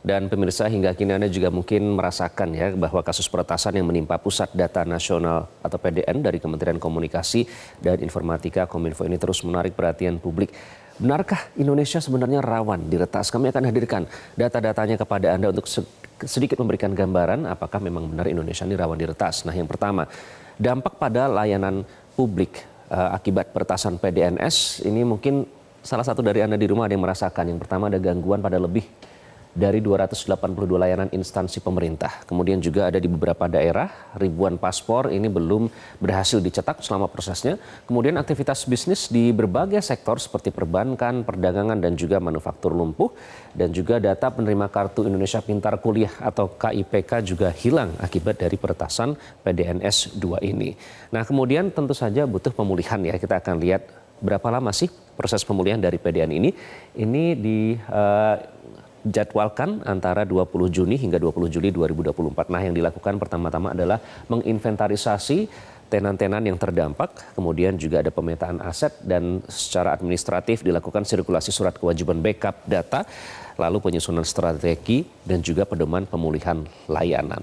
Dan pemirsa, hingga kini Anda juga mungkin merasakan ya bahwa kasus peretasan yang menimpa Pusat Data Nasional atau PDN dari Kementerian Komunikasi dan Informatika Kominfo ini terus menarik perhatian publik. Benarkah Indonesia sebenarnya rawan diretas? Kami akan hadirkan data-datanya kepada Anda untuk sedikit memberikan gambaran apakah memang benar Indonesia ini rawan diretas. Nah, yang pertama, dampak pada layanan publik akibat peretasan PDNS ini mungkin salah satu dari Anda di rumah ada yang merasakan. Yang pertama, ada gangguan pada lebih dari 282 layanan instansi pemerintah. Kemudian juga ada di beberapa daerah, ribuan paspor ini belum berhasil dicetak selama prosesnya. Kemudian aktivitas bisnis di berbagai sektor seperti perbankan, perdagangan, dan juga manufaktur lumpuh. Dan juga data penerima Kartu Indonesia Pintar Kuliah atau KIPK juga hilang akibat dari peretasan PDNS 2 ini. Nah, kemudian tentu saja butuh pemulihan ya. Kita akan lihat berapa lama sih proses pemulihan dari PDN ini. Ini dijadwalkan antara 20 Juni hingga 20 Juli 2024. Nah, yang dilakukan pertama-tama adalah menginventarisasi tenan-tenan yang terdampak, kemudian juga ada pemetaan aset dan secara administratif dilakukan sirkulasi surat kewajiban backup data, lalu penyusunan strategi dan juga pedoman pemulihan layanan.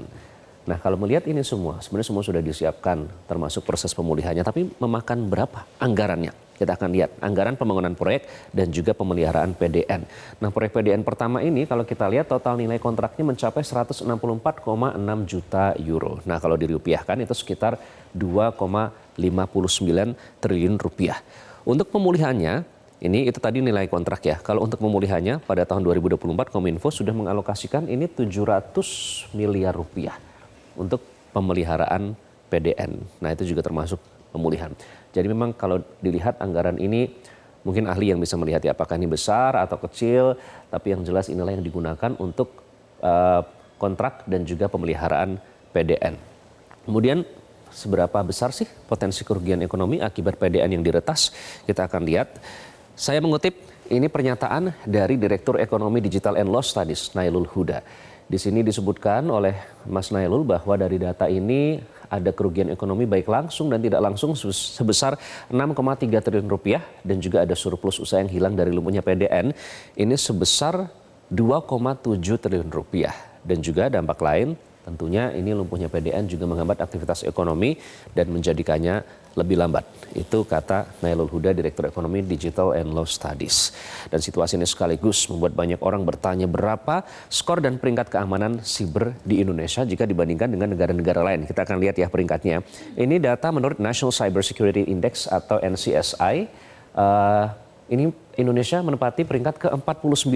Nah, kalau melihat ini semua, sebenarnya semua sudah disiapkan termasuk proses pemulihannya, tapi memakan berapa anggarannya? Kita akan lihat anggaran pembangunan proyek dan juga pemeliharaan PDN. Nah, proyek PDN pertama ini kalau kita lihat total nilai kontraknya mencapai 164,6 juta euro. Nah, kalau dirupiahkan itu sekitar 2,59 triliun rupiah. Untuk pemulihannya, ini itu tadi nilai kontrak ya. Kalau untuk pemulihannya pada tahun 2024 Kominfo sudah mengalokasikan ini 700 miliar rupiah untuk pemeliharaan PDN. Nah, itu juga termasuk pemulihan. Jadi memang kalau dilihat anggaran ini mungkin ahli yang bisa melihat ya apakah ini besar atau kecil, tapi yang jelas inilah yang digunakan untuk kontrak dan juga pemeliharaan PDN. Kemudian seberapa besar sih potensi kerugian ekonomi akibat PDN yang diretas? Kita akan lihat. Saya mengutip ini pernyataan dari Direktur Ekonomi Digital and Law Studies Nailul Huda. Di sini disebutkan oleh Mas Nailul bahwa dari data ini ada kerugian ekonomi baik langsung dan tidak langsung sebesar 6,3 triliun rupiah dan juga ada surplus usaha yang hilang dari lumpuhnya PDN ini sebesar 2,7 triliun rupiah. Dan juga dampak lain tentunya ini lumpuhnya PDN juga menghambat aktivitas ekonomi dan menjadikannya lebih lambat. Itu kata Nailul Huda, Direktur Ekonomi Digital and Law Studies. Dan situasi ini sekaligus membuat banyak orang bertanya berapa skor dan peringkat keamanan siber di Indonesia jika dibandingkan dengan negara-negara lain. Kita akan lihat ya peringkatnya. Ini data menurut National Cyber Security Index atau NCSI. Ini Indonesia menempati peringkat ke-49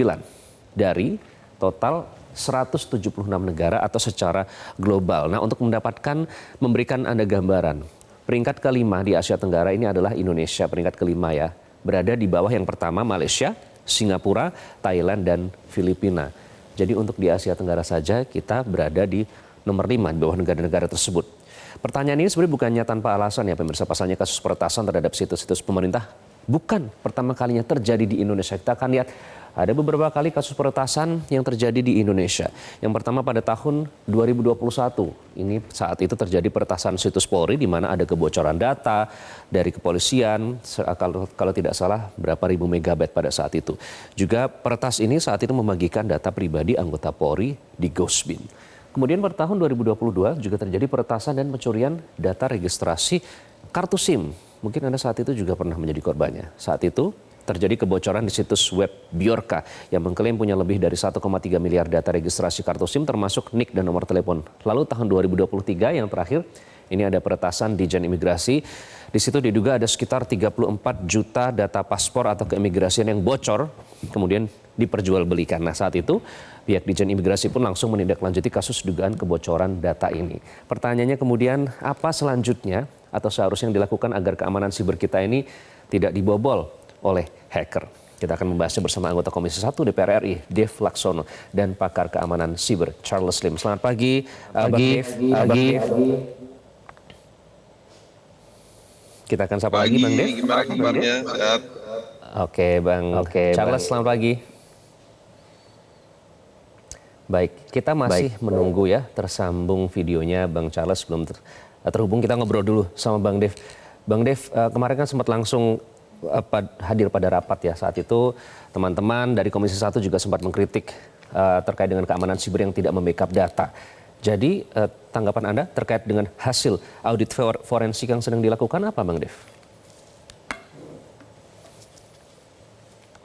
dari total 176 negara atau secara global. Nah, untuk memberikan Anda gambaran, peringkat kelima di Asia Tenggara ini adalah Indonesia, peringkat kelima ya. Berada di bawah yang pertama Malaysia, Singapura, Thailand, dan Filipina. Jadi untuk di Asia Tenggara saja kita berada di nomor 5 di bawah negara-negara tersebut. Pertanyaan ini sebenarnya bukannya tanpa alasan ya pemirsa, pasalnya kasus peretasan terhadap situs-situs pemerintah bukan pertama kalinya terjadi di Indonesia. Kita akan lihat ada beberapa kali kasus peretasan yang terjadi di Indonesia. Yang pertama pada tahun 2021, ini saat itu terjadi peretasan situs Polri di mana ada kebocoran data dari kepolisian, kalau tidak salah berapa ribu megabyte pada saat itu. Juga peretas ini saat itu membagikan data pribadi anggota Polri di Ghostbin. Kemudian pada tahun 2022 juga terjadi peretasan dan pencurian data registrasi kartu SIM. Mungkin Anda saat itu juga pernah menjadi korbannya. Saat itu terjadi kebocoran di situs web Bjorka yang mengklaim punya lebih dari 1,3 miliar data registrasi kartu SIM termasuk NIK dan nomor telepon. Lalu tahun 2023 yang terakhir ini ada peretasan Ditjen Imigrasi. Di situ diduga ada sekitar 34 juta data paspor atau keimigrasian yang bocor kemudian diperjualbelikan. Nah, saat itu pihak Ditjen Imigrasi pun langsung menindaklanjuti kasus dugaan kebocoran data ini. Pertanyaannya kemudian apa selanjutnya atau seharusnya yang dilakukan agar keamanan siber kita ini tidak dibobol oleh hacker. Kita akan membahasnya bersama anggota Komisi 1 DPR RI, Dev Laksono, dan pakar keamanan siber, Charles Lim. Selamat pagi, Bang Dev. Kita akan sapa lagi, Bang Dev. Gimana kabarnya? Sehat? Oke, Bang Charles, selamat pagi. Baik, kita masih menunggu ya tersambung videonya Bang Charles, belum terhubung. Kita ngobrol dulu sama Bang Dev. Bang Dev, kemarin kan sempat langsung hadir pada rapat ya. Saat itu teman-teman dari Komisi 1 juga sempat mengkritik terkait dengan keamanan siber yang tidak membackup data. Jadi tanggapan Anda terkait dengan hasil audit forensik yang sedang dilakukan apa, Bang Dev?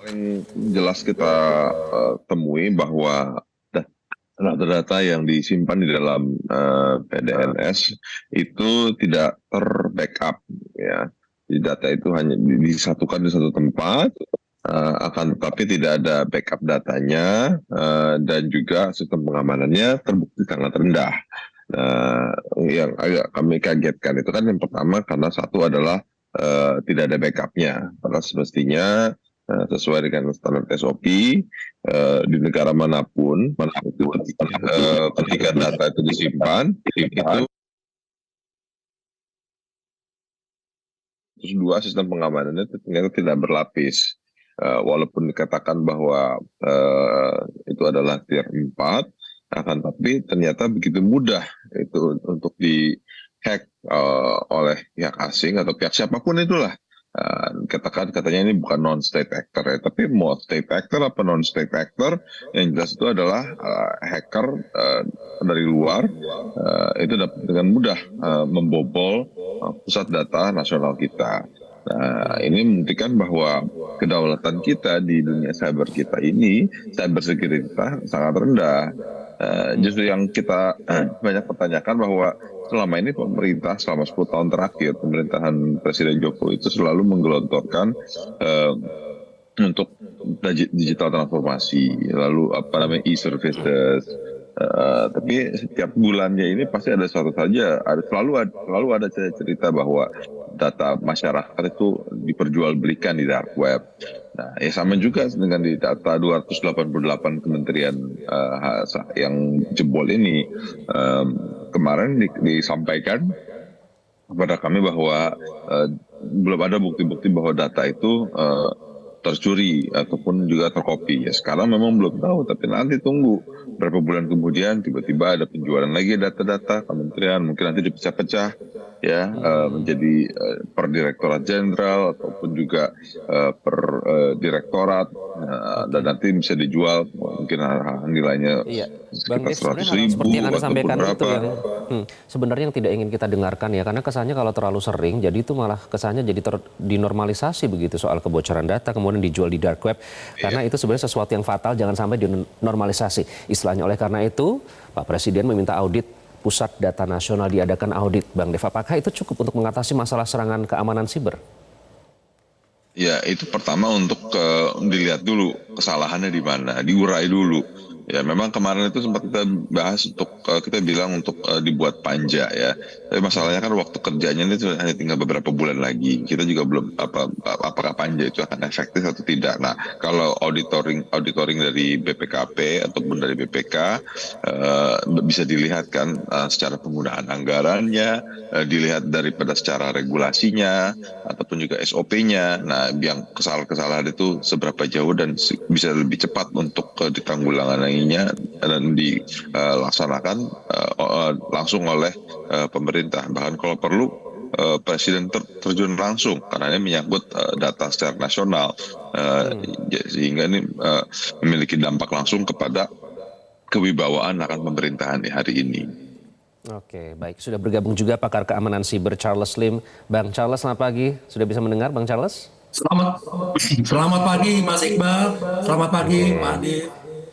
Paling jelas kita temui bahwa data-data yang disimpan di dalam PDNS itu tidak terbackup, ya. Jadi data itu hanya disatukan di satu tempat, akan tetapi tidak ada backup datanya, dan juga sistem pengamanannya terbukti sangat rendah. Nah, yang agak kami kagetkan itu kan yang pertama karena satu adalah tidak ada backupnya, karena semestinya sesuai dengan standar SOP di negara manapun, ketika data itu disimpan, itu terus dua sistem pengamanannya ternyata tidak berlapis. Walaupun dikatakan bahwa itu adalah tier 4, akan tapi ternyata begitu mudah itu untuk di-hack oleh pihak asing atau pihak siapapun itulah. Katanya ini bukan non-state actor ya, tapi mau state actor apa non-state actor, yang jelas itu adalah hacker dari luar itu dapat dengan mudah membobol pusat data nasional kita. Nah, ini membuktikan bahwa kedaulatan kita di dunia cyber kita ini, cyber security kita sangat rendah. Justru yang kita banyak pertanyakan bahwa selama ini pemerintah selama 10 tahun terakhir, pemerintahan Presiden Jokowi itu selalu menggelontorkan untuk digital transformasi, lalu e-services. Tapi setiap bulannya ini pasti ada selalu ada cerita bahwa data masyarakat itu diperjualbelikan di dark web. Nah, ya sama juga dengan di data 288 kementerian yang jebol ini. Kemarin disampaikan kepada kami bahwa belum ada bukti-bukti bahwa data itu tercuri ataupun juga tercopy. Ya sekarang memang belum tahu, tapi nanti tunggu berapa bulan kemudian tiba-tiba ada penjualan lagi data-data kementerian, mungkin nanti dipecah-pecah ya menjadi per direktorat jenderal ataupun juga per direktorat, dan nanti bisa dijual mungkin nilainya sekitar 100.000 seperti yang Anda sampaikan berapa. itu yang sebenarnya yang tidak ingin kita dengarkan ya, karena kesannya kalau terlalu sering jadi itu malah kesannya jadi dinormalisasi begitu soal kebocoran data kemudian dijual di dark web, karena itu sebenarnya sesuatu yang fatal, jangan sampai dinormalisasi istilahnya. Oleh karena itu Pak Presiden meminta audit pusat data nasional, diadakan audit. Bang Dev, apakah itu cukup untuk mengatasi masalah serangan keamanan siber? Ya, itu pertama untuk dilihat dulu kesalahannya di mana, diurai dulu. Ya, memang kemarin itu sempat kita bahas untuk kita bilang untuk dibuat panja ya. Tapi masalahnya kan waktu kerjanya itu hanya tinggal beberapa bulan lagi. Kita juga belum apakah panja itu akan efektif atau tidak. Nah, kalau auditoring dari BPKP ataupun dari BPK bisa dilihat kan secara penggunaan anggarannya, dilihat daripada secara regulasinya ataupun juga SOP-nya. Nah, yang kesalahan-kesalahan itu seberapa jauh dan bisa lebih cepat untuk ditanggulangi dan dilaksanakan langsung oleh pemerintah. Bahkan kalau perlu Presiden terjun langsung karena ini menyangkut data secara nasional, sehingga ini memiliki dampak langsung kepada kewibawaan akan pemerintahan di hari ini. Oke, baik. Sudah bergabung juga pakar keamanan siber Charles Lim. Bang Charles, selamat pagi. Sudah bisa mendengar Bang Charles? Selamat pagi Mas Iqbal. Selamat pagi Pak Adi.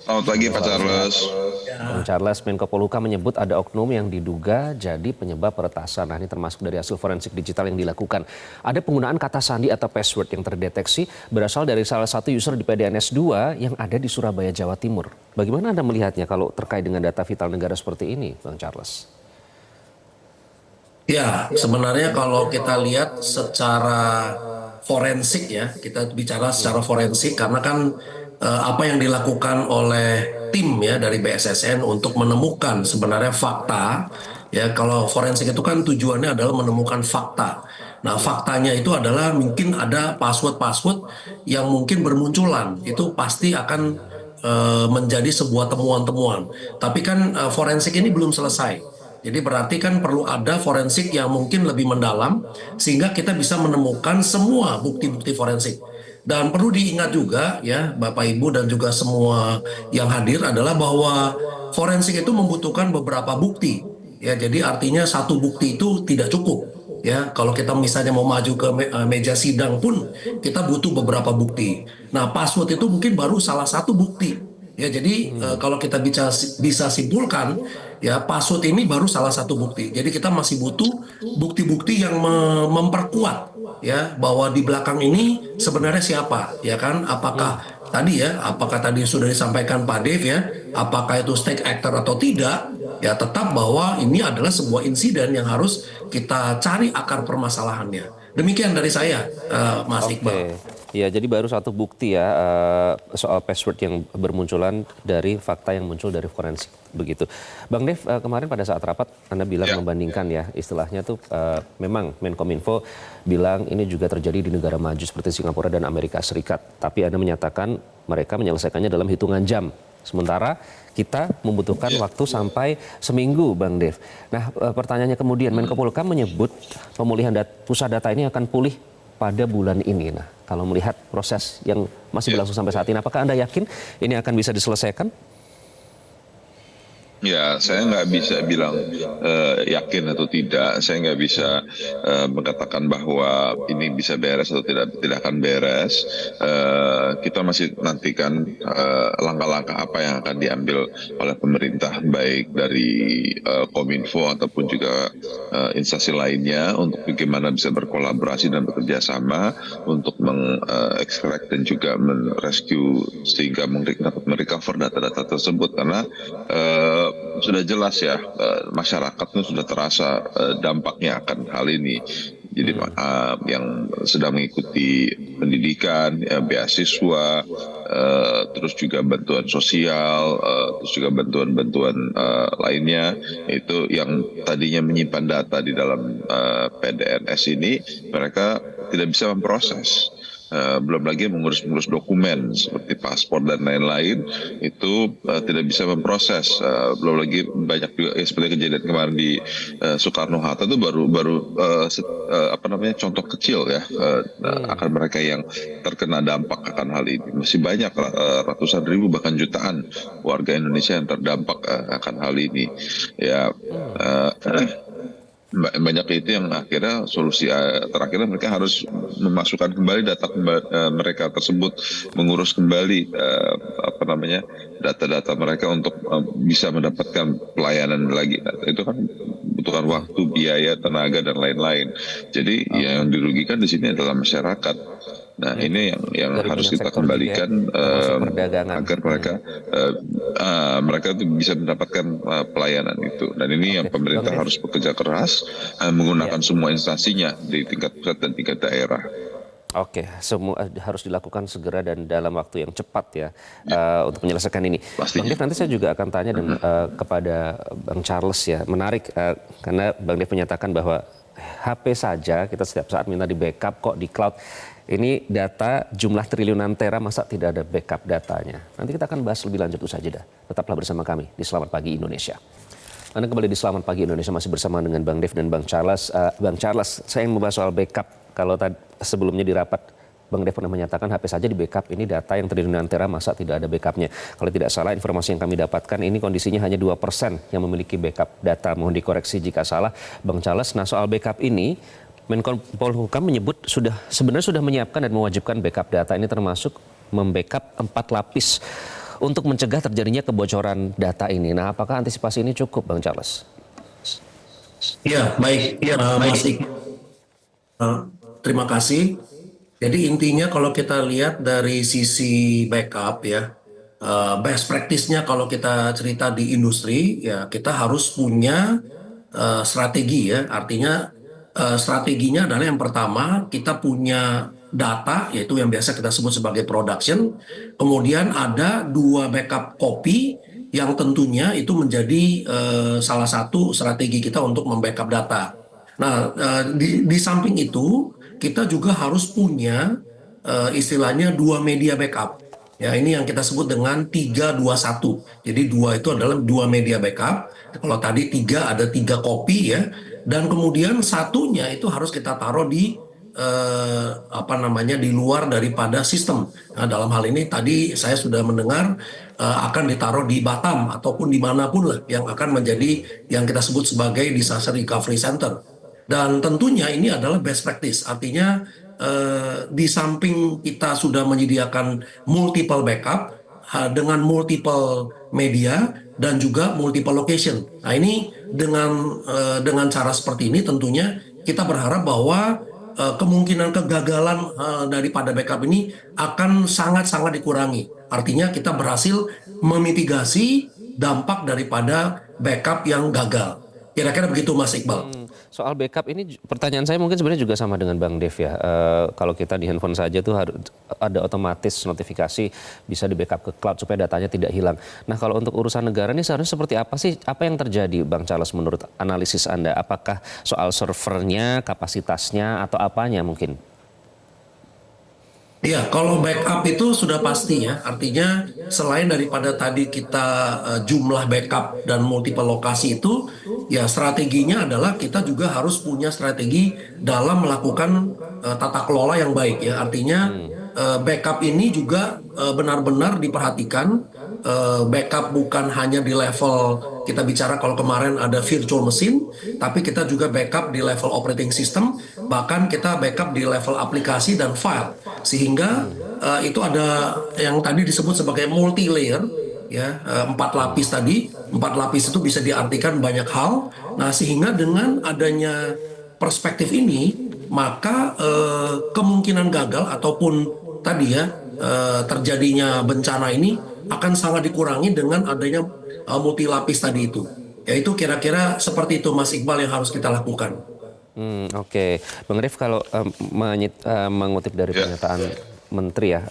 Selamat pagi Pak Charles. Bang Charles, Menko Polhukam menyebut ada oknum yang diduga jadi penyebab peretasan. Nah, ini termasuk dari hasil forensik digital yang dilakukan. Ada penggunaan kata sandi atau password yang terdeteksi berasal dari salah satu user di PDNS 2 yang ada di Surabaya, Jawa Timur. Bagaimana Anda melihatnya kalau terkait dengan data vital negara seperti ini, Bang Charles? Ya, sebenarnya kalau kita lihat secara forensik ya, kita bicara secara forensik karena kan apa yang dilakukan oleh tim ya dari BSSN untuk menemukan sebenarnya fakta ya, kalau forensik itu kan tujuannya adalah menemukan fakta. Nah, faktanya itu adalah mungkin ada password-password yang mungkin bermunculan, itu pasti akan menjadi sebuah temuan-temuan. Tapi kan forensik ini belum selesai. Jadi berarti kan perlu ada forensik yang mungkin lebih mendalam sehingga kita bisa menemukan semua bukti-bukti forensik. Dan perlu diingat juga ya Bapak Ibu dan juga semua yang hadir adalah bahwa forensik itu membutuhkan beberapa bukti. Ya, jadi artinya satu bukti itu tidak cukup. Ya, kalau kita misalnya mau maju ke meja sidang pun kita butuh beberapa bukti. Nah, password itu mungkin baru salah satu bukti. Ya, jadi kalau kita bisa simpulkan, ya password ini baru salah satu bukti. Jadi kita masih butuh bukti-bukti yang memperkuat ya bahwa di belakang ini sebenarnya siapa, ya kan? Apakah tadi sudah disampaikan Pak Dev ya, apakah itu state actor atau tidak? Ya tetap bahwa ini adalah sebuah insiden yang harus kita cari akar permasalahannya. Demikian dari saya, Mas Iqbal. Oke, ya jadi baru satu bukti ya soal password yang bermunculan dari fakta yang muncul dari forensik begitu. Bang Dev, kemarin pada saat rapat Anda bilang membandingkan ya istilahnya tuh memang Menkominfo bilang ini juga terjadi di negara maju seperti Singapura dan Amerika Serikat. Tapi Anda menyatakan mereka menyelesaikannya dalam hitungan jam. Sementara kita membutuhkan waktu sampai seminggu, Bang Dev. Nah, pertanyaannya kemudian, Menko Polhukam menyebut pemulihan pusat data ini akan pulih pada bulan ini. Nah, kalau melihat proses yang masih berlangsung sampai saat ini, apakah Anda yakin ini akan bisa diselesaikan? Ya, saya nggak bisa bilang yakin atau tidak. Saya nggak bisa mengatakan bahwa ini bisa beres atau tidak akan beres. Kita masih nantikan langkah-langkah apa yang akan diambil oleh pemerintah, baik dari Kominfo ataupun juga instansi lainnya untuk bagaimana bisa berkolaborasi dan bekerja sama untuk mengekstrak dan juga merescue sehingga dapat merecover data-data tersebut, karena sudah jelas ya, masyarakatnya sudah terasa dampaknya akan hal ini. Jadi yang sedang mengikuti pendidikan, beasiswa, terus juga bantuan sosial, terus juga bantuan-bantuan lainnya, itu yang tadinya menyimpan data di dalam PDNS ini, mereka tidak bisa memproses. Belum lagi mengurus dokumen seperti paspor dan lain-lain itu tidak bisa memproses. Belum lagi banyak juga seperti kejadian kemarin di Soekarno Hatta itu baru contoh kecil ya akan mereka yang terkena dampak akan hal ini. Masih banyak ratusan ribu bahkan jutaan warga Indonesia yang terdampak akan hal ini. Ya. Banyak itu yang akhirnya solusi terakhirnya mereka harus memasukkan kembali data mereka tersebut, mengurus kembali data-data mereka untuk bisa mendapatkan pelayanan lagi. Itu kan butuhkan waktu, biaya, tenaga dan lain-lain. Jadi yang dirugikan di sini adalah masyarakat. Nah, ini yang harus kita kembalikan agar mereka itu bisa mendapatkan pelayanan itu. Dan ini yang pemerintah harus bekerja keras menggunakan semua instansinya di tingkat pusat dan tingkat daerah. Oke, semua harus dilakukan segera dan dalam waktu yang cepat ya untuk menyelesaikan ini. Bang Dev, nanti saya juga akan tanya kepada Bang Charles ya. Menarik karena Bang Dev menyatakan bahwa HP saja kita setiap saat minta di backup kok di cloud. Ini data jumlah triliunan tera, masa tidak ada backup datanya? Nanti kita akan bahas lebih lanjut usai jeda. Tetaplah bersama kami di Selamat Pagi Indonesia. Anda kembali di Selamat Pagi Indonesia masih bersama dengan Bang Dev dan Bang Charles. Bang Charles, saya ingin membahas soal backup. Kalau sebelumnya di rapat Bang Dev pernah menyatakan HP saja di backup, ini data yang triliunan tera masa tidak ada backupnya. Kalau tidak salah informasi yang kami dapatkan ini kondisinya hanya 2% yang memiliki backup data. Mohon dikoreksi jika salah Bang Charles. Nah, soal backup ini Menko Polhukam menyebut sebenarnya sudah menyiapkan dan mewajibkan backup data ini, termasuk membackup 4 lapis untuk mencegah terjadinya kebocoran data ini. Nah, apakah antisipasi ini cukup, Bang Charles? Ya, baik. Ya, Mas Iqbal. Terima kasih. Jadi intinya kalau kita lihat dari sisi backup ya, best practice-nya kalau kita cerita di industri ya, kita harus punya strategi ya. Artinya strateginya adalah yang pertama kita punya data, yaitu yang biasa kita sebut sebagai production. Kemudian ada 2 backup copy yang tentunya itu menjadi salah satu strategi kita untuk membackup data. Nah, di samping itu kita juga harus punya istilahnya 2 media backup. Ya, ini yang kita sebut dengan 3-2-1. Jadi 2 itu adalah 2 media backup. Kalau tadi 3 ada 3 copy ya. Dan kemudian satunya itu harus kita taruh di apa namanya di luar daripada sistem. Nah, dalam hal ini tadi saya sudah mendengar akan ditaruh di Batam ataupun dimanapun lah yang akan menjadi yang kita sebut sebagai disaster recovery center. Dan tentunya ini adalah best practice, artinya di samping kita sudah menyediakan multiple backup dengan multiple media dan juga multiple location. Nah ini dengan cara seperti ini tentunya kita berharap bahwa kemungkinan kegagalan daripada backup ini akan sangat-sangat dikurangi. Artinya kita berhasil memitigasi dampak daripada backup yang gagal. Kira-kira begitu Mas Iqbal. Soal backup ini pertanyaan saya mungkin sebenarnya juga sama dengan Bang Dev ya. Kalau kita di handphone saja tuh harus ada otomatis notifikasi bisa di backup ke cloud supaya datanya tidak hilang. Nah kalau untuk urusan negara ini seharusnya seperti apa sih? Apa yang terjadi Bang Charles menurut analisis Anda? Apakah soal servernya, kapasitasnya atau apanya mungkin? Iya, kalau backup itu sudah pasti ya. Artinya selain daripada tadi kita jumlah backup dan multiple lokasi itu, ya strateginya adalah kita juga harus punya strategi dalam melakukan tata kelola yang baik ya. Artinya backup ini juga benar-benar diperhatikan. Backup bukan hanya di level kita bicara kalau kemarin ada virtual machine, tapi kita juga backup di level operating system, bahkan kita backup di level aplikasi dan file. Sehingga itu ada yang tadi disebut sebagai multi layer ya, 4 lapis tadi. 4 lapis itu bisa diartikan banyak hal. Nah, sehingga dengan adanya perspektif ini, maka kemungkinan gagal ataupun tadi ya terjadinya bencana ini akan sangat dikurangi dengan adanya multi lapis tadi itu. Yaitu kira-kira seperti itu Mas Iqbal yang harus kita lakukan. Oke. Bang Rif kalau mengutip dari pernyataan Menteri ya,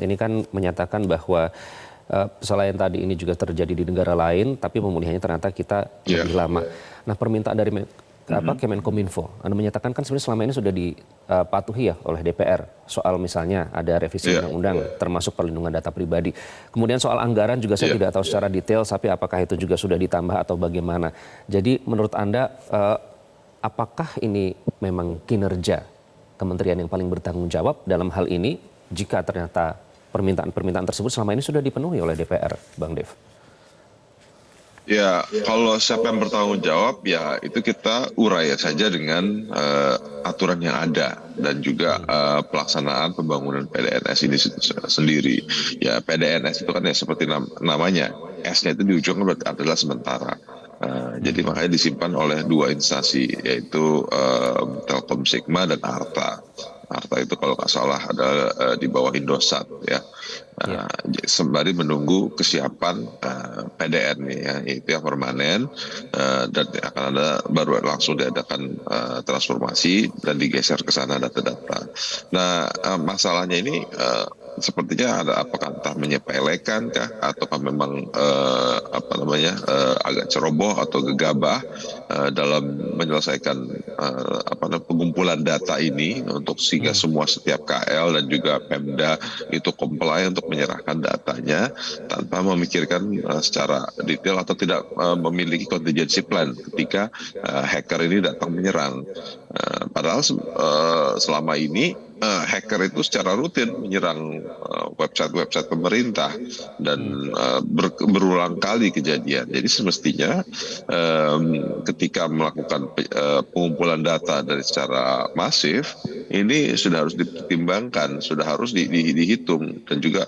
ini kan menyatakan bahwa selain tadi ini juga terjadi di negara lain, tapi pemulihannya ternyata kita lebih lama. Nah permintaan dari Kemenkominfo, Anda menyatakan kan sebenarnya selama ini sudah dipatuhi ya oleh DPR soal misalnya ada revisi undang-undang termasuk perlindungan data pribadi. Kemudian soal anggaran juga saya tidak tahu secara detail, tapi apakah itu juga sudah ditambah atau bagaimana. Jadi menurut Anda apakah ini memang kinerja kementerian yang paling bertanggung jawab dalam hal ini jika ternyata permintaan-permintaan tersebut selama ini sudah dipenuhi oleh DPR, Bang Dev? Ya, kalau siapa yang bertanggung jawab ya itu kita urai saja dengan aturan yang ada dan juga pelaksanaan pembangunan PDNS ini sendiri. Ya, PDNS itu kan ya seperti namanya, S-nya itu di ujung adalah sementara. Jadi makanya disimpan oleh 2 instansi yaitu Telkom Sigma dan Arta. Arta itu kalau nggak salah ada di bawah Indosat ya. Sembari menunggu kesiapan PDN nih ya, itu yang permanen dan akan ada baru langsung diadakan transformasi dan digeser ke sana data-data. Nah masalahnya ini sepertinya ada apakah entah menyepelekan kah ataukah memang agak ceroboh atau gegabah dalam menyelesaikan pengumpulan data ini untuk sehingga semua setiap KL dan juga Pemda itu comply untuk menyerahkan datanya tanpa memikirkan secara detail atau tidak memiliki contingency plan ketika hacker ini datang menyerang. Padahal selama ini hacker itu secara rutin menyerang website-website pemerintah dan berulang kali kejadian. Jadi semestinya ketika melakukan pengumpulan data dari secara masif, ini sudah harus dipertimbangkan, sudah harus dihitung dan juga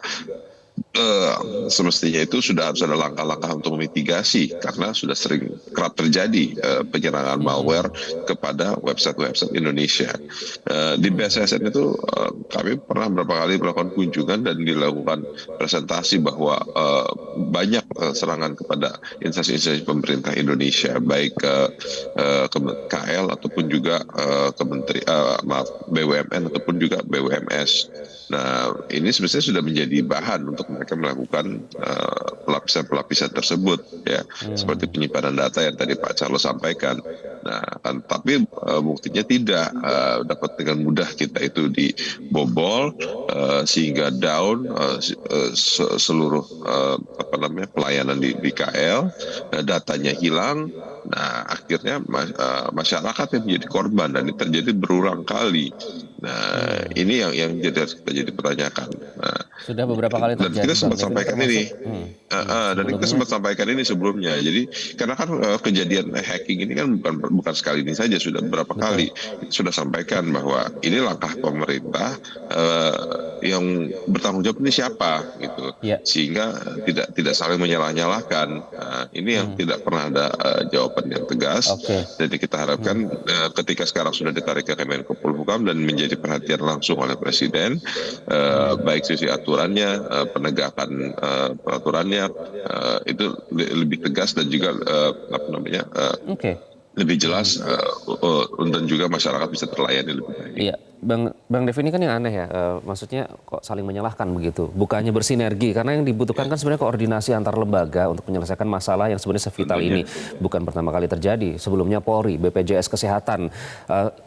semestinya itu sudah harus ada langkah-langkah untuk memitigasi karena sudah sering kerap terjadi penyerangan malware kepada website-website Indonesia. Di BSSN itu kami pernah beberapa kali melakukan kunjungan dan dilakukan presentasi bahwa banyak serangan kepada instansi-instansi pemerintah Indonesia baik ke KL ataupun juga BUMN ataupun juga BUMS. Nah, ini sebenarnya sudah menjadi bahan untuk mereka melakukan pelapisan-pelapisan tersebut, ya, seperti penyimpanan data yang tadi Pak Charles sampaikan. Nah, tapi buktinya tidak dapat dengan mudah kita itu dibobol sehingga down seluruh pelayanan di KL, datanya hilang. Nah, akhirnya masyarakat yang menjadi korban dan ini terjadi berulang kali. Nah, ini yang jadi pertanyakan. Nah, Sudah beberapa kali dan terjadi, kita Bang sempat Dev, ini sampaikan ini. termasuk Dan kita sebelumnya. sempat sampaikan ini sebelumnya. Jadi karena kan kejadian hacking ini kan bukan sekali ini saja, sudah beberapa Betul. kali kita sudah sampaikan bahwa ini langkah pemerintah yang bertanggung jawab ini siapa gitu, Ya. sehingga tidak saling menyalah-nyalahkan. Ini yang tidak pernah ada jawaban yang tegas. Oke. Jadi kita harapkan ketika sekarang sudah ditarik ke Kemenko Polhukam dan menjadi perhatian langsung oleh Presiden, baik sisi aturannya, penegakan peraturannya, itu lebih tegas dan juga Oke. lebih jelas, dan juga masyarakat bisa terlayani lebih baik. Iya, Bang Dev, ini kan yang aneh ya, maksudnya kok saling menyalahkan begitu, bukannya bersinergi, karena yang dibutuhkan kan sebenarnya koordinasi antar lembaga untuk menyelesaikan masalah yang sebenarnya sevital ini. Bukan pertama kali terjadi, sebelumnya Polri, BPJS Kesehatan,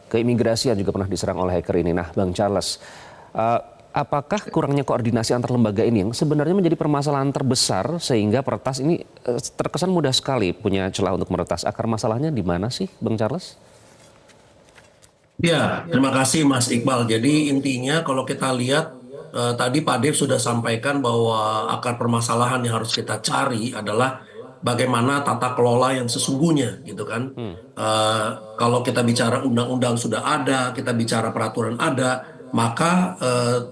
keimigrasian juga pernah diserang oleh hacker ini. Nah, Bang Charles, apakah kurangnya koordinasi antar lembaga ini yang sebenarnya menjadi permasalahan terbesar sehingga peretas ini terkesan mudah sekali punya celah untuk meretas? Akar masalahnya di mana sih, Bang Charles? Ya, terima kasih Mas Iqbal. Jadi intinya kalau kita lihat tadi Pak Dev sudah sampaikan bahwa akar permasalahan yang harus kita cari adalah bagaimana tata kelola yang sesungguhnya, gitu kan? Kalau kita bicara undang-undang sudah ada, kita bicara peraturan ada, maka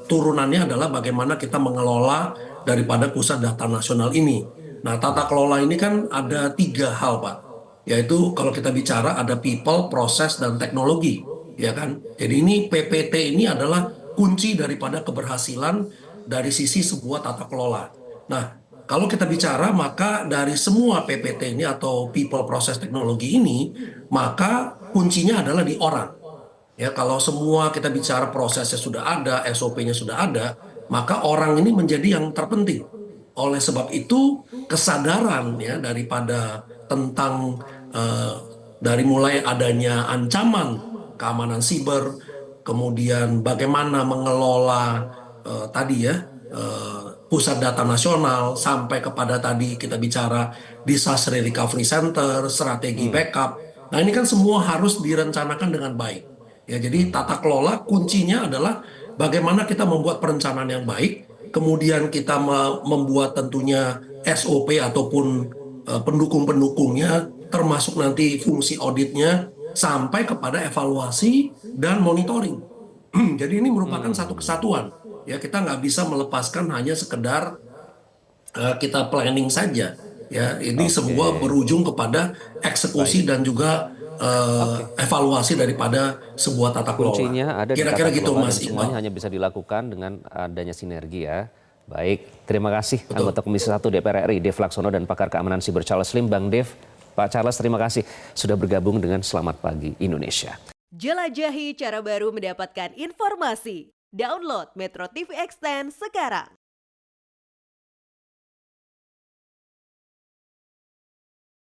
turunannya adalah bagaimana kita mengelola daripada pusat data nasional ini. Nah, tata kelola ini kan ada 3 hal, Pak. Yaitu kalau kita bicara ada people, proses, dan teknologi, ya kan? Jadi ini PPT ini adalah kunci daripada keberhasilan dari sisi sebuah tata kelola. Nah, kalau kita bicara maka dari semua PPT ini atau people, proses, teknologi ini, maka kuncinya adalah di orang. Ya, kalau semua kita bicara prosesnya sudah ada, SOP-nya sudah ada, maka orang ini menjadi yang terpenting. Oleh sebab itu, kesadaran ya daripada tentang dari mulai adanya ancaman keamanan siber, kemudian bagaimana mengelola tadi ya pusat data nasional, sampai kepada tadi kita bicara disaster recovery center, strategi backup. Nah, ini kan semua harus direncanakan dengan baik. Ya, jadi tata kelola kuncinya adalah bagaimana kita membuat perencanaan yang baik, kemudian kita membuat tentunya SOP ataupun pendukung-pendukungnya, termasuk nanti fungsi auditnya, sampai kepada evaluasi dan monitoring. Jadi ini merupakan satu kesatuan. Ya, kita nggak bisa melepaskan hanya sekedar kita planning saja. Ya, ini semua berujung kepada eksekusi dan juga evaluasi daripada sebuah tata kelola. Kuncinya ada di Kira-kira tata gitu, kelola Mas dan semuanya Iqbal. hanya bisa dilakukan dengan adanya sinergi ya. Baik, terima kasih Betul. anggota Komisi 1 DPR RI Dev Laksono dan pakar keamanan siber Charles Lim. Bang Dev, Pak Charles, terima kasih sudah bergabung dengan Selamat Pagi Indonesia. Jelajahi cara baru mendapatkan informasi. Download Metro TV Extend sekarang.